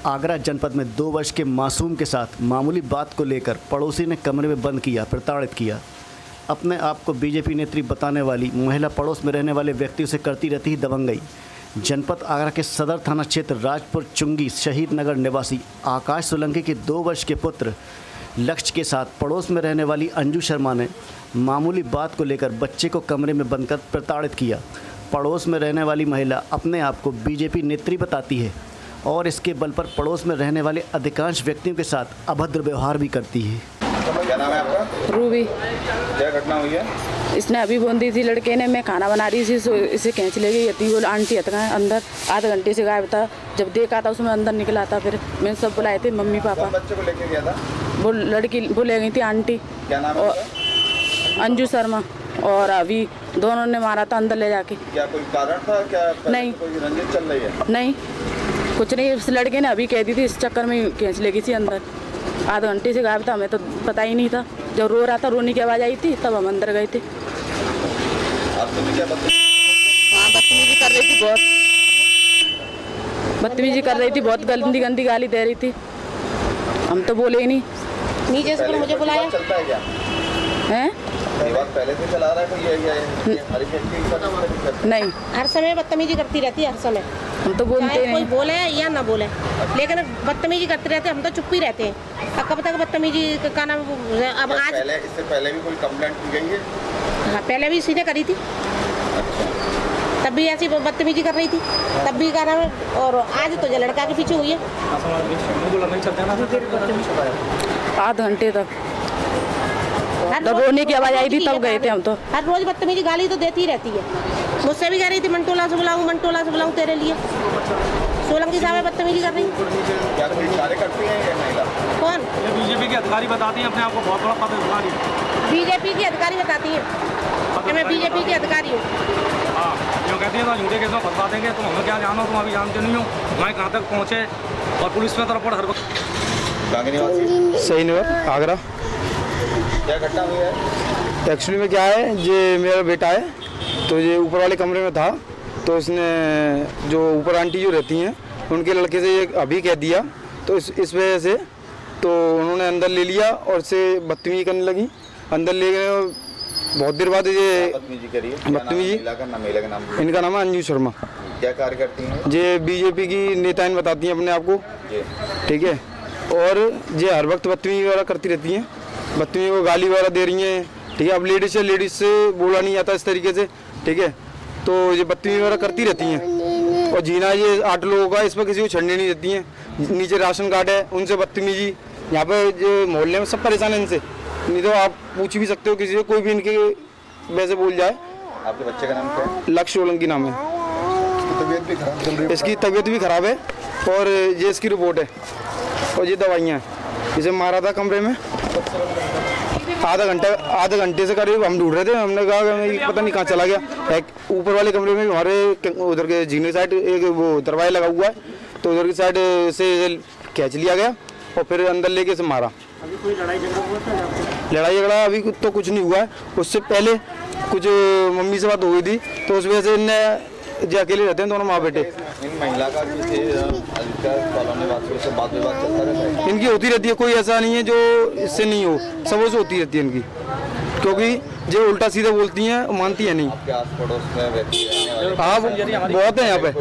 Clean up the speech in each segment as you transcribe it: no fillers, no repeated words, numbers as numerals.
आगरा जनपद में 2 वर्ष के मासूम के साथ मामूली बात को लेकर पड़ोसी ने कमरे में बंद किया, प्रताड़ित किया। अपने आप को बीजेपी नेत्री बताने वाली महिला पड़ोस में रहने वाले व्यक्तियों से करती रहती ही दबंगई। जनपद आगरा के सदर थाना क्षेत्र राजपुर चुंगी शहीद नगर निवासी आकाश सोलंकी के 2 वर्ष के पुत्र लक्ष्य के साथ पड़ोस में रहने वाली अंजू शर्मा ने मामूली बात को लेकर बच्चे को कमरे में बंद कर प्रताड़ित किया। पड़ोस में रहने वाली महिला अपने आप को बीजेपी नेत्री बताती है और इसके बल पर पड़ोस में रहने वाले अधिकांश व्यक्तियों के साथ अभद्र व्यवहार भी करती है। क्या नाम है आपका? रूबी। क्या घटना हुई है? इसने अभी बूंदी थी लड़के ने, मैं खाना बना रही थी, इसे खींच ले गई थी। वो आंटी हटका अंदर आधे घंटे से गायब था। जब देखा था उसमें अंदर निकला था। फिर मैंने सब बुलाए थे, मम्मी पापा। बच्चे को लेके गया था? वो लड़की वो ले गई थी आंटी। क्या नाम है? अंजू शर्मा। और अभी दोनों ने मारा था अंदर ले जाके। क्या कोई कारण था? क्या नहीं, कोई रंजिश चल रही है? नहीं कुछ नहीं। उस लड़के ने अभी कह दी थी, इस चक्कर में खींच ले गई थी अंदर। आधे घंटे से गायब था, हमें तो पता ही नहीं था। जब रो रहा था, रोने की आवाज़ आई थी, तब हम अंदर गए थे। हाँ, बदतमीजी कर रही थी, बहुत बदतमीजी कर रही थी, बहुत गंदी गंदी गाली दे रही थी। हम तो बोले ही नहीं। नीचे से मुझे बुलाया चलता है क्या? हैं? पहले से चला रहा है कोई नहीं, हर समय बदतमीजी करती रहती है, हर समय। हम तो बोलते चाहे कोई नहीं। बोले या ना बोले, लेकिन बदतमीजी करते रहते हैं। हम तो चुप ही रहते हैं। कब तक बदतमीजी का नाम? अब आज इससे पहले भी कोई कंप्लेंट की गई है? हाँ, पहले भी सीधे करी थी। तब भी ऐसी बदतमीजी कर रही थी, तब भी कह रहा है। और आज तो जो लड़का के पीछे हुई है आधे घंटे तक। तब रोने की आवाज़ आई थी, तब गए थे हम तो। हर रोज बदतमीजी गाली तो देती ही रहती है। मुझसे भी कह रही थी मंटोला से बुलाऊं तेरे लिए। सोलंकी साहब बदतमीजी कर रही। क्या कोई कार्य करती है ये महिला? कौन? बीजेपी के अधिकारी बताती हैं अपने आप को बहुत बड़ा पद अधिकारी। बीजेपी की अधिकारी बताती है कि मैं बीजेपी की अधिकारी हूँ। हाँ, जो कहती है तो झूठे केस में फंसा देंगे। तुम हमें क्या जानो, तुम अभी जानते नहीं हो वहाँ कहाँ तक पहुँचे। और पुलिस में तरफ हर वक्त सही नहीं। आगरा क्या घटना हुई है? एक्चुअली में क्या है, ये मेरा बेटा है, तो ये ऊपर वाले कमरे में था। तो इसने जो ऊपर आंटी जो रहती हैं उनके लड़के से ये अभी कह दिया, तो इस वजह से तो उन्होंने अंदर ले लिया और इसे बदतमीजी करने लगी। अंदर ले गए और बहुत देर बाद ये बदतमीजी, इनका नाम है अंजू शर्मा। क्या कार्य करती हैं? ये बीजेपी की नेताएं बताती हैं अपने आप को, ठीक है। और ये हर वक्त बदतमीजी वगैरह करती रहती हैं, बदतमीजी को गाली वगैरह दे रही हैं, ठीक है। अब लेडीज से बोला नहीं जाता इस तरीके से, ठीक है। तो ये बदतमीजी वगैरह करती रहती हैं। और जीना ये 8 लोगों का, इस पर किसी को छड़ने नहीं देती हैं। नीचे राशन कार्ड है, उनसे बदतमीजी। यहाँ पे जो मोहल्ले में सब परेशान हैं इनसे। नहीं तो आप पूछ भी सकते हो किसी से, कोई भी इनके वैसे बोल जाए। आपके बच्चे का नाम क्या है? लक्ष्य सोलंकी नाम है। इसकी तबीयत भी खराब है और ये इसकी रिपोर्ट है और ये दवाइयाँ हैं। इसे मारा था कमरे में आधा घंटे से करीब हम ढूंढ रहे थे। हमने कहा पता नहीं कहाँ चला गया। एक ऊपर वाले कमरे में हमारे उधर के जीने साइड एक वो दरवाजा लगा हुआ है, तो उधर की साइड से खींच लिया गया और फिर अंदर लेके इसे मारा। अभी कोई लड़ाई झगड़ा अभी तो कुछ नहीं हुआ है। उससे पहले कुछ मम्मी से बात हो गई थी, तो उस वजह से इनने जो अकेले रहते हैं दोनों माँ बेटे। इन महिला का बात विवाद चलता रहता है? इनकी होती रहती है, कोई ऐसा नहीं है जो इससे नहीं हो, सबों से होती रहती है इनकी। क्योंकि जो उल्टा सीधा बोलती हैं मानती है नहीं। आपके आस पड़ोस में व्यक्ति हैं? हाँ, बहुत है यहाँ पे।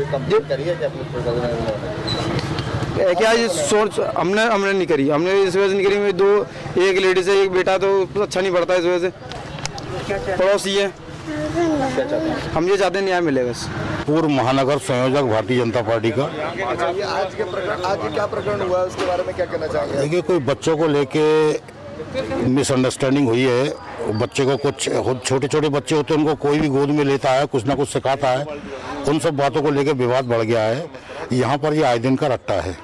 क्या ये सोच हमने नहीं करी, हमने इस वजह से नहीं करी। एक लेडीज है, एक बेटा, तो अच्छा नहीं पड़ता इस वजह से। पड़ोसी है, हम ये चाहते हैं न्याय मिले बस। पूर्व महानगर संयोजक भारतीय जनता पार्टी का। आज क्या प्रकरण हुआ है, उसके बारे में क्या कहना चाहेंगे? देखिए, कोई बच्चों को लेके मिसअंडरस्टैंडिंग हुई है। बच्चे को कुछ छोटे छोटे बच्चे होते हैं, उनको कोई भी गोद में लेता है, कुछ ना कुछ सिखाता है। उन सब बातों को लेके विवाद बढ़ गया है। यहाँ पर ये आए दिन का रट्टा है।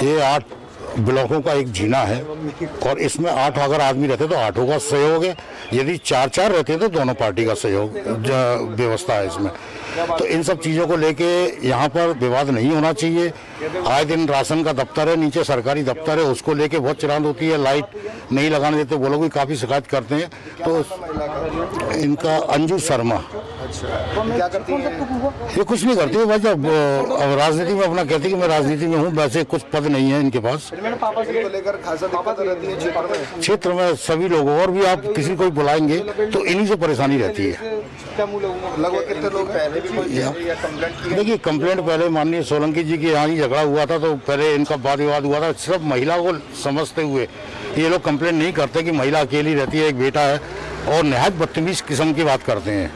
ये 8 ब्लॉकों का एक जीना है और इसमें 8 अगर आदमी रहते तो 8 का सहयोग है। यदि 4 रहते तो दोनों पार्टी का सहयोग व्यवस्था है इसमें। तो इन सब चीज़ों को लेके यहाँ पर विवाद नहीं होना चाहिए। आए दिन राशन का दफ्तर है, नीचे सरकारी दफ्तर है, उसको लेके बहुत चिरांद होती है। लाइट नहीं लगाने देते, वो लोग भी काफ़ी शिकायत करते हैं। तो इनका अंजू शर्मा क्या करती हैं? ये कुछ नहीं करती है भाई। अब राजनीति में अपना कहती है कि मैं राजनीति में हूँ, वैसे कुछ पद नहीं है इनके पास। को लेकर खासा दिक्कत रहती है क्षेत्र में सभी लोगों, और भी आप किसी को बुलाएंगे तो इन्हीं से परेशानी रहती है। लगभग कितने लोग पहले भी कंप्लेंट? देखिए, कंप्लेंट पहले माननीय सोलंकी जी के यहाँ ही झगड़ा हुआ था, तो पहले इनका वाद विवाद हुआ था। सिर्फ महिला को समझते हुए ये लोग कंप्लेंट नहीं करते कि महिला अकेली रहती है, एक बेटा है, और नहायत बदतमीज किस्म की बात करते हैं।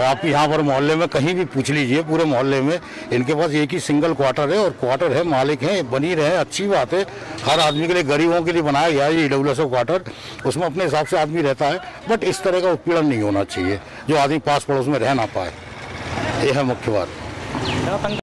आप यहाँ पर मोहल्ले में कहीं भी पूछ लीजिए, पूरे मोहल्ले में इनके पास एक ही सिंगल क्वार्टर है, और क्वार्टर है, मालिक हैं, बनी रहे, अच्छी बात है। हर आदमी के लिए, गरीबों के लिए बनाया गया है ये EWS क्वार्टर, उसमें अपने हिसाब से आदमी रहता है। बट इस तरह का उत्पीड़न नहीं होना चाहिए जो आदमी पास पड़ोस में रह ना पाए, यह है मुख्य बात।